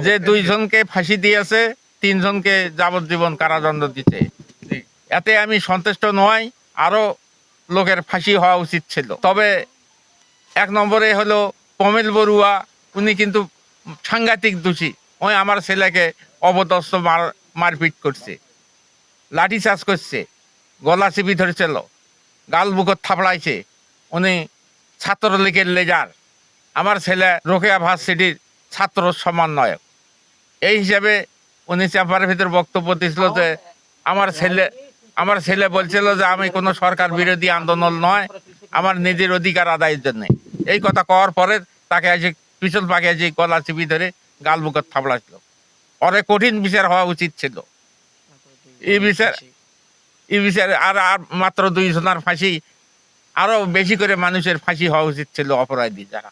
যে 2 জনকে ফাঁসি দিয়েছে, 3 জনকে যাবজ্জীবন কারাদণ্ড দিতে। এতে আমি সন্তুষ্ট নই, আরো লোকের ফাঁসি হওয়া উচিত ছিল। তবে 1 নম্বরে হলো প্রমিল বড়ুয়া, উনি কিন্তু সাংঘাতিক দোষী। ওই আমার ছেলেকে অপদস্থ মারপিট করছে, লাঠিচার্জ করছে, গলা চিপি ধরেছিল, গাল বুকত থাপড়াইছে। উনি ছাত্রলীগের লিডার। আমার ছেলে রোকেয়া ভার্সিটির ছাত্র সমন্বয়ক। এই হিসাবে উনি চেম্বারের ভিতর বক্তব্য দিয়েছিল যে আমার ছেলে বলছিল যে আমি কোনো সরকার বিরোধী আন্দোলন নয়, আমার নিজের অধিকার আদায়ের জন্য। এই কথা কওয়ার পরে তাকে এসে পিছল পাকে এসে গলা চিপি ধরে গাল বুকত থাপড়াইছিল। অরে কঠিন বিচার হওয়া উচিত ছিল। এই বিচার আর মাত্র 2 জনের ফাঁসি, আরো বেশি করে মানুষের ফাঁসি হওয়া উচিত ছিল অপরাধী যারা।